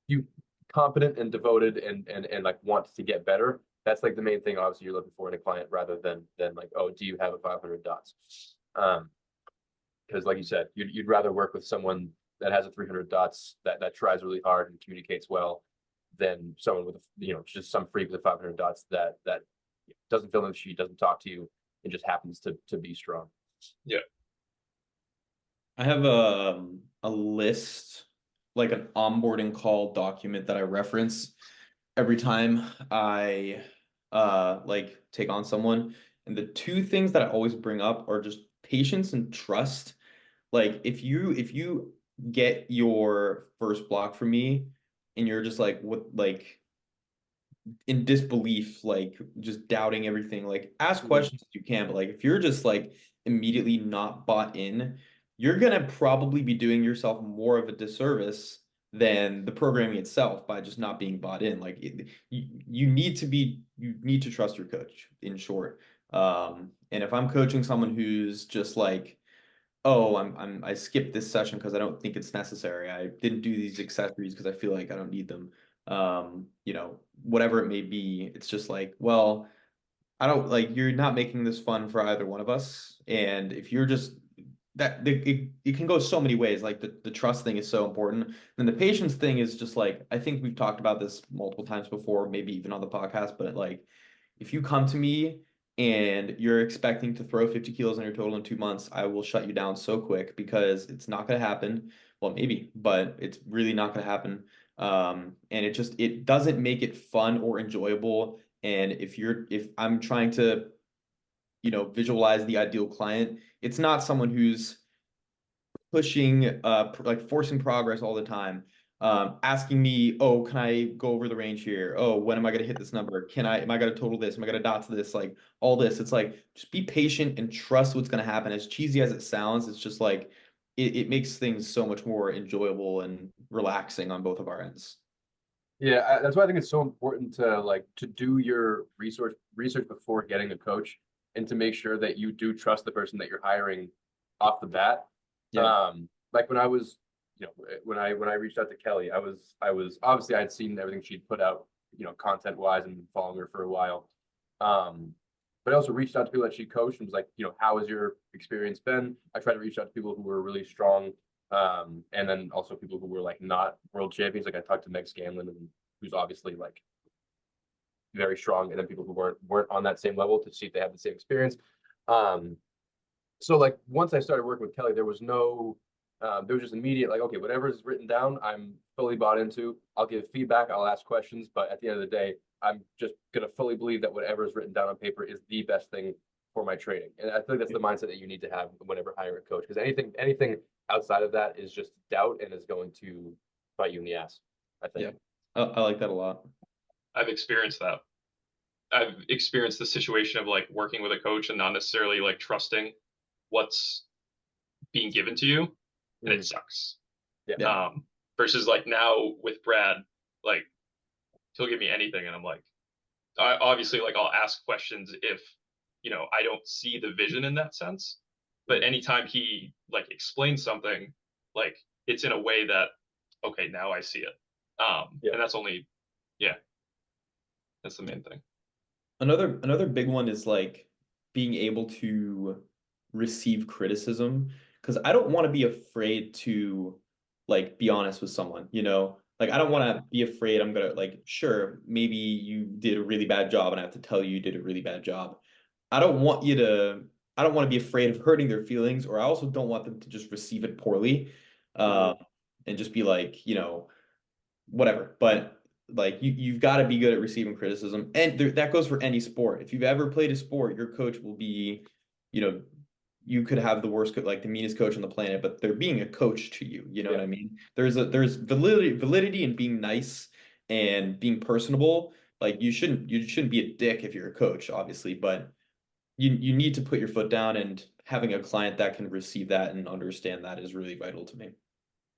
you competent and devoted and like want to get better? That's like the main thing, obviously, you're looking for in a client, rather than like, oh, do you have a 500 dots? Because like you said, you'd rather work with someone that has a 300 dots that tries really hard and communicates well, than someone with, you know, just some freak with 500 dots that doesn't fill in the sheet, doesn't talk to you, and just happens to be strong. Yeah. I have a list, like an onboarding call document that I reference every time I like take on someone. And the two things that I always bring up are just patience and trust. Like if you get your first block from me and you're just like, what, like in disbelief, like just doubting everything. Like ask Mhm. questions if you can, but like if you're just like immediately not bought in, you're gonna probably be doing yourself more of a disservice than the programming itself by just not being bought in. Like you need to trust your coach, in short. And if I'm coaching someone who's just like, oh, I skipped this session because I don't think it's necessary. I didn't do these accessories because I feel like I don't need them. You know, whatever it may be, it's just like, well, I don't like you're not making this fun for either one of us. And if you're just it can go so many ways. Like the trust thing is so important. And the patience thing is just like, I think we've talked about this multiple times before, maybe even on the podcast, but like if you come to me and you're expecting to throw 50 kilos on your total in 2 months, I will shut you down so quick because it's not going to happen. Well, maybe, but it's really not going to happen. And it doesn't make it fun or enjoyable. And if I'm trying to, visualize the ideal client, it's not someone who's pushing, like forcing progress all the time, asking me, oh, can I go over the range here? Oh, when am I going to hit this number? Am I going to total this? Am I going to dot to this? Like all this. It's like, just be patient and trust what's going to happen. As cheesy as it sounds, it's just like, it makes things so much more enjoyable and relaxing on both of our ends. Yeah, that's why I think it's so important to do your research before getting a coach, and to make sure that you do trust the person that you're hiring off the bat. Yeah. Like when I was, when I reached out to Kelly, I was obviously I'd seen everything she'd put out, content wise, and been following her for a while. But I also reached out to people that she coached and was like, how has your experience been? I tried to reach out to people who were really strong, and then also people who were like not world champions. Like I talked to Meg Scanlon, and who's obviously like very strong, and then people who weren't on that same level, to see if they had the same experience. Um, so like once I started working with Kelly, there was just immediate like, okay, whatever is written down, I'm fully bought into. I'll give feedback, I'll ask questions, but at the end of the day, I'm just gonna fully believe that whatever is written down on paper is the best thing for my training. And I feel like that's the mindset that you need to have whenever hiring a coach, because anything outside of that is just doubt and is going to bite you in the ass, I think. Yeah. I like that a lot. I've experienced that. I've experienced the situation of like working with a coach and not necessarily like trusting what's being given to you, and it sucks. Yeah. Versus like now with Brad, like he'll give me anything, and I'm like, obviously like I'll ask questions if I don't see the vision in that sense. But anytime he like explains something, like it's in a way that, okay, now I see it. Yeah. And that's only, yeah, that's the main thing. Another big one is like being able to receive criticism, because I don't want to be afraid to like be honest with someone, Like I don't want to be afraid I'm gonna like, sure, maybe you did a really bad job and I have to tell you did a really bad job. I don't want to be afraid of hurting their feelings, or I also don't want them to just receive it poorly, um, and just be like, whatever. But like you've got to be good at receiving criticism, and that goes for any sport. If you've ever played a sport, your coach will be, you know, you could have the worst, like the meanest coach on the planet, but they're being a coach to you. You know what I mean? There's validity in being nice and being personable. Like you shouldn't be a dick if you're a coach, obviously, but you need to put your foot down, and having a client that can receive that and understand that is really vital to me.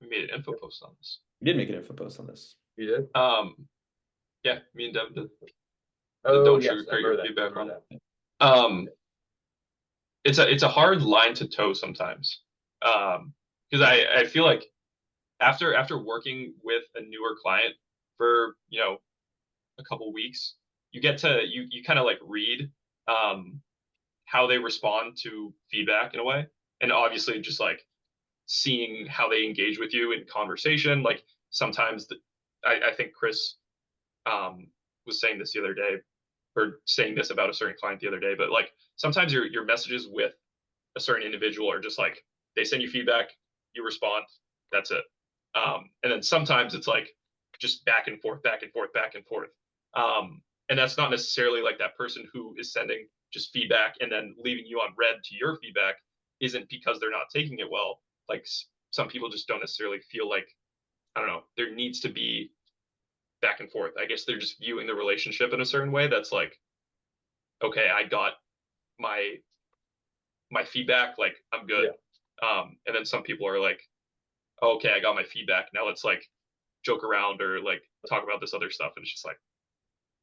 We made an info post on this. We did make an info post on this. You did? Yeah, me and Dev did. Oh, Don't yes, sugarcoat your feedback on that. It's a hard line to toe sometimes. Because I feel like after working with a newer client for a couple weeks, you get to you kind of like read how they respond to feedback in a way, and obviously just like seeing how they engage with you in conversation. Like sometimes I think Chris was saying this the other day, or saying this about a certain client the other day, but like sometimes your messages with a certain individual are just like they send you feedback, you respond, that's it. And then sometimes it's like just back and forth, back and forth, back and forth. And that's not necessarily like that person who is sending just feedback and then leaving you on red to your feedback isn't because they're not taking it well. Like some people just don't necessarily feel like, I don't know, there needs to be back and forth. I guess they're just viewing the relationship in a certain way that's like, okay, I got my feedback, like I'm good. And then some people are like, oh, okay, I got my feedback. Now let's like joke around or like talk about this other stuff. And it's just like,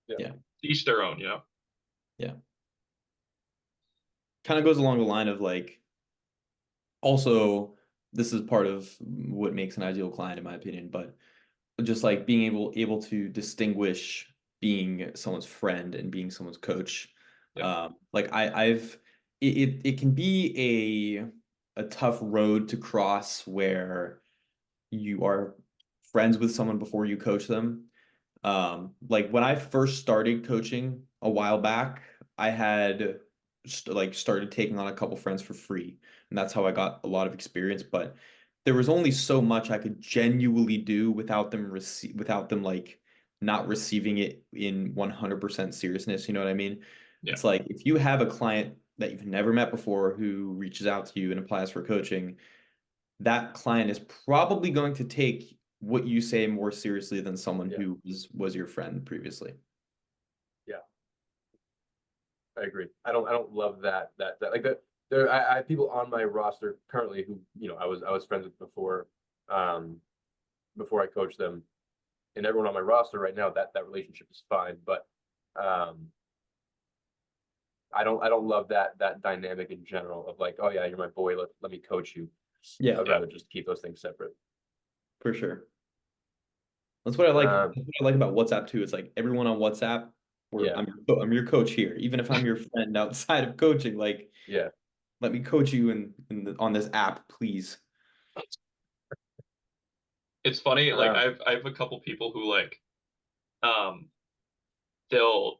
Yeah. each their own, Yeah. Kind of goes along the line of like, also, this is part of what makes an ideal client, in my opinion, but just like being able to distinguish being someone's friend and being someone's coach. Like I've it can be a tough road to cross where you are friends with someone before you coach them. Like when I first started coaching a while back, I had started taking on a couple friends for free, and that's how I got a lot of experience. But there was only so much I could genuinely do without them like not receiving it in 100% seriousness. You know what I mean? Yeah. It's like if you have a client that you've never met before who reaches out to you and applies for coaching, that client is probably going to take what you say more seriously than someone who was your friend previously. Yeah, I agree. I don't love that like that. I have people on my roster currently who, I was friends with before, before I coached them, and everyone on my roster right now, that relationship is fine. But I don't love that dynamic in general of like, oh yeah, you're my boy, let me coach you. Yeah, I'd rather just keep those things separate. for sure. That's what I like. That's what I like about WhatsApp too. It's like everyone on WhatsApp, I'm your coach here, even if I'm your friend outside of coaching. Like, let me coach you on this app, please. It's funny. Like I have a couple people who like, they'll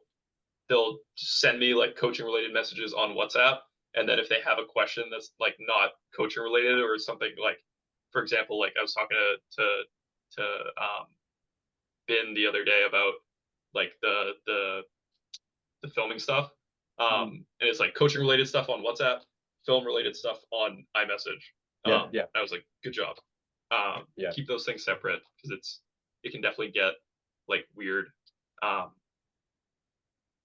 send me like coaching related messages on WhatsApp, and then if they have a question that's like not coaching related or something like, for example, like I was talking to Ben the other day about like the filming stuff, and it's like coaching related stuff on WhatsApp, film related stuff on iMessage. I was like, good job. Keep those things separate because it can definitely get like weird,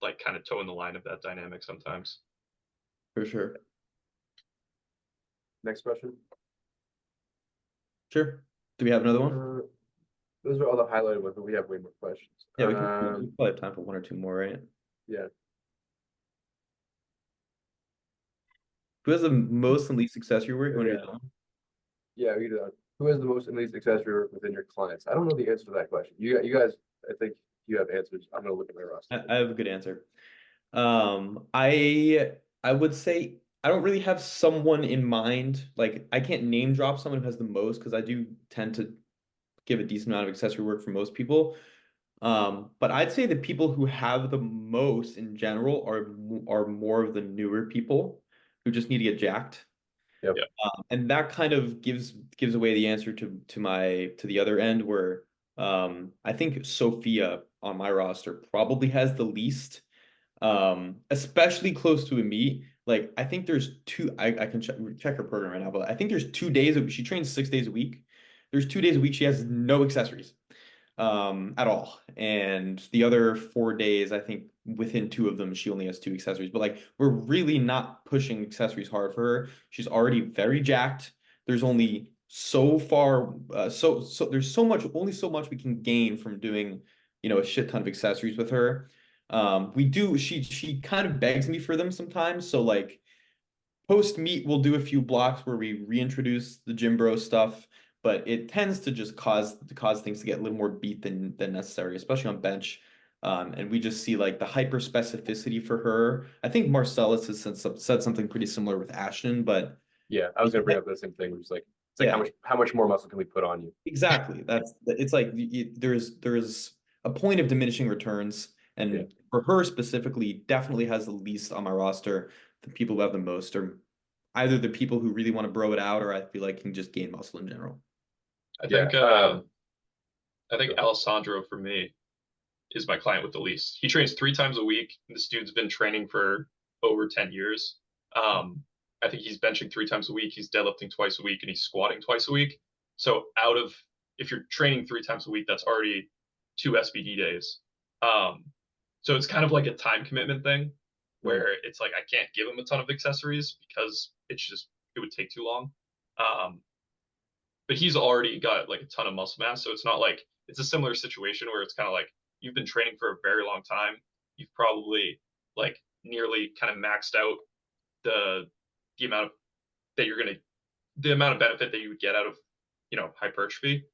like kind of toeing the line of that dynamic sometimes. For sure. Next question. Sure. Do we have another one? Those are all the highlighted ones, but we have way more questions. Yeah, we probably have time for one or two more, right? Yeah. Who has the most and least accessory work when you're done? Yeah, we do that. Who has the most and least accessory work within your clients? I don't know the answer to that question. You guys, I think you have answers. I'm gonna look at my roster. I have a good answer. I would say I don't really have someone in mind. Like I can't name drop someone who has the most because I do tend to give a decent amount of accessory work for most people. But I'd say the people who have the most in general are more of the newer people who just need to get jacked. Yep. And that kind of gives away the answer to the other end where I think Sophia on my roster probably has the least, especially close to a meet. Like I think there's I can check her program right now, but I think there's 2 days she trains 6 days a week. There's 2 days a week she has no accessories at all. And the other 4 days, I think within two of them, she only has two accessories. But like, we're really not pushing accessories hard for her. She's already very jacked. There's only so far, so there's only so much we can gain from doing, a shit ton of accessories with her. She kind of begs me for them sometimes. So like, post meet, we'll do a few blocks where we reintroduce the gym bro stuff, but it tends to just cause things to get a little more beat than necessary, especially on bench. And we just see like the hyper specificity for her. I think Marcellus has said something pretty similar with Ashton, but yeah, I was gonna bring up the same thing. It's like how much more muscle can we put on you? Exactly. It's like there's a point of diminishing returns, and for her specifically, definitely has the least on my roster. The people who have the most are either the people who really want to bro it out, or I feel like can just gain muscle in general. I think Alessandro for me is my client with the least. He trains 3 times a week. This dude's been training for over 10 years. I think he's benching 3 times a week. He's deadlifting twice a week, and he's squatting twice a week. So if you're training 3 times a week, that's already 2 SBD days. So it's kind of like a time commitment thing where it's like I can't give him a ton of accessories because it would take too long. But he's already got like a ton of muscle mass, so it's not like it's a similar situation where it's kind of like you've been training for a very long time. You've probably like nearly kind of maxed out the amount of that you're gonna the amount of benefit that you would get out of hypertrophy.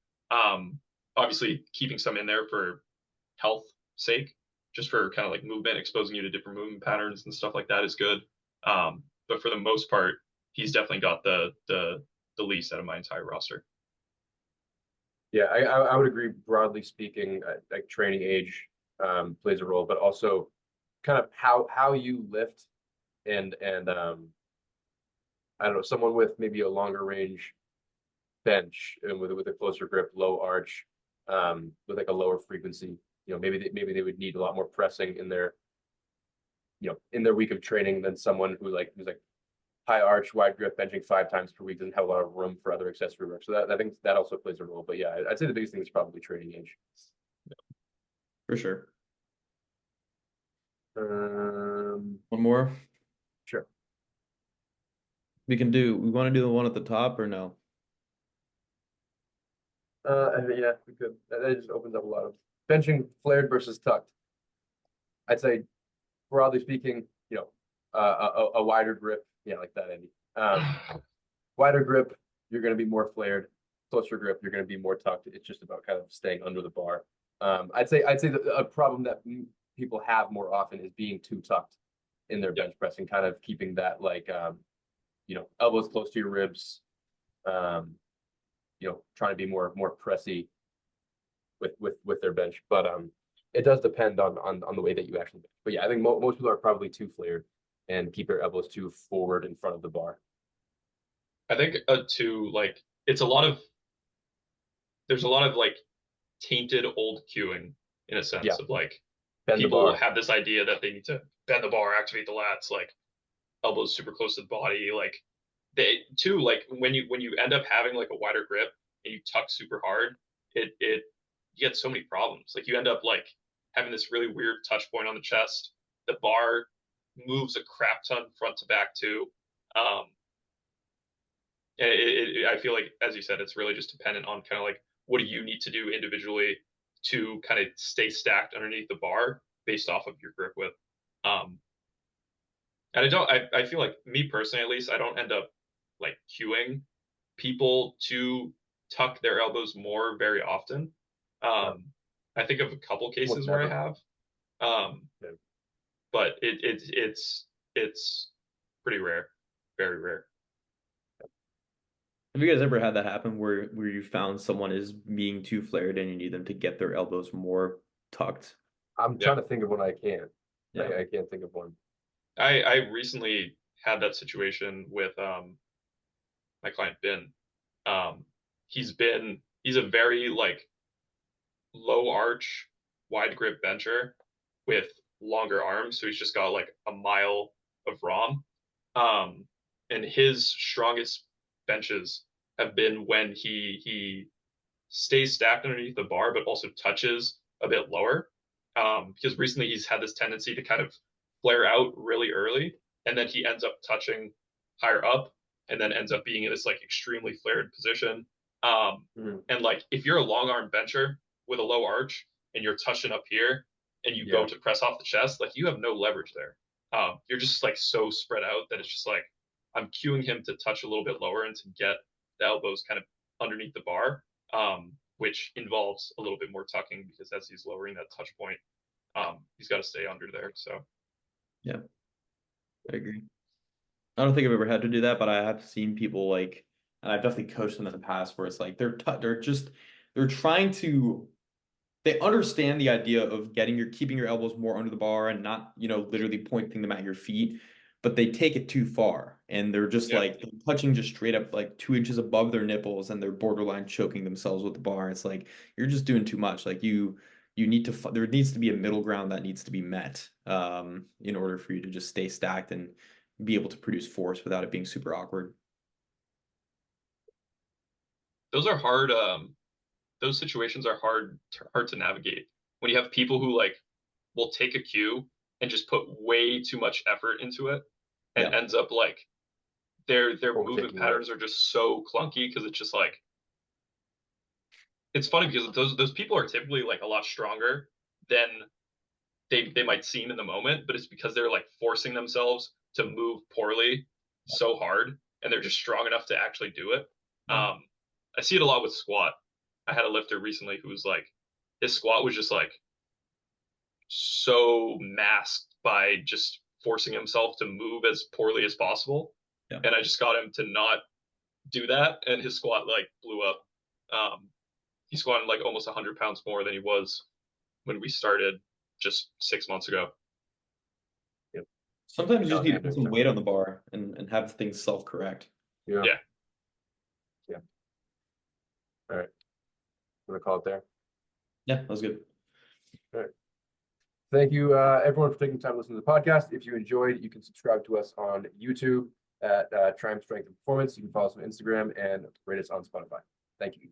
Obviously keeping some in there for health sake, just for kind of like movement, exposing you to different movement patterns and stuff like that is good. But for the most part, he's definitely got the least out of my entire roster. Yeah, I would agree. Broadly speaking, like training age plays a role, but also kind of how you lift and I don't know, someone with maybe a longer range bench and with a closer grip, low arch, with like a lower frequency. Maybe they would need a lot more pressing in their in their week of training than someone who's like high arch, wide grip, benching 5 times per week, doesn't have a lot of room for other accessory work. So that I think that also plays a role. But yeah, I'd say the biggest thing is probably training age. For sure. One more. Sure. We want to do the one at the top or no? Yeah, we could. That just opens up a lot of benching flared versus tucked. I'd say, broadly speaking, a wider grip. Yeah, like that, Andy. Wider grip, you're going to be more flared. Closer grip, you're going to be more tucked. It's just about kind of staying under the bar. I'd say a problem that people have more often is being too tucked in their bench press and kind of keeping that like elbows close to your ribs. Trying to be more pressy with their bench, but it does depend on the way that you actually bench. But yeah, I think most people are probably too flared and keep their elbows too forward in front of the bar. I think too, like there's a lot of like tainted old cueing in a sense of like people have this idea that they need to bend the bar, activate the lats, like elbows super close to the body, like they too, like when you end up having like a wider grip and you tuck super hard, it you get so many problems. Like you end up like having this really weird touch point on the chest. The bar moves a crap ton front to back too. I feel like, as you said, it's really just dependent on kind of like what do you need to do individually to kind of stay stacked underneath the bar based off of your grip width. And I feel like me personally, at least, I don't end up like cueing people to tuck their elbows more very often. I think of a couple cases where I have, but it's pretty rare, very rare. Have you guys ever had that happen where you found someone is being too flared and you need them to get their elbows more tucked? I'm trying to think of one I can't. Yeah. I can't think of one. I recently had that situation with my client Ben. He's a very like low arch, wide grip bencher with longer arms, so he's just got like a mile of ROM. And his strongest benches have been when he stays stacked underneath the bar, but also touches a bit lower. Because recently he's had this tendency to kind of flare out really early, and then he ends up touching higher up, and then ends up being in this like extremely flared position. And like if you're a long arm bencher with a low arch and you're touching up here and you go to press off the chest, like you have no leverage there. You're just like so spread out that it's just like I'm cueing him to touch a little bit lower and to get the elbows kind of underneath the bar, which involves a little bit more tucking because as he's lowering that touch point, he's got to stay under there. So, yeah, I agree. I don't think I've ever had to do that, but I have seen people like, and I've definitely coached them in the past where it's like they're trying to. They understand the idea of keeping your elbows more under the bar and not, literally pointing them at your feet, but they take it too far and they're just like they're touching just straight up like 2 inches above their nipples and they're borderline choking themselves with the bar. It's like you're just doing too much. Like you need to there needs to be a middle ground that needs to be met in order for you to just stay stacked and be able to produce force without it being super awkward. Those are hard those situations are hard to navigate when you have people who like will take a cue and just put way too much effort into it and ends up like their movement patterns are just so clunky because it's just like it's funny because those people are typically like a lot stronger than they might seem in the moment, but it's because they're like forcing themselves to move poorly so hard and they're just strong enough to actually do it. I see it a lot with squat. I had a lifter recently who was like his squat was just like so masked by just forcing himself to move as poorly as possible. And I just got him to not do that, and his squat like blew up. He squatted like almost 100 pounds more than he was when we started just 6 months ago. Yep. Sometimes you just need to put some weight on the bar and have things self-correct. Yeah. All right. I'm gonna call it there. Yeah, that was good. All right. Thank you, everyone, for taking the time to listen to the podcast. If you enjoyed, you can subscribe to us on YouTube at Triumph Strength and Performance. You can follow us on Instagram and rate us on Spotify. Thank you.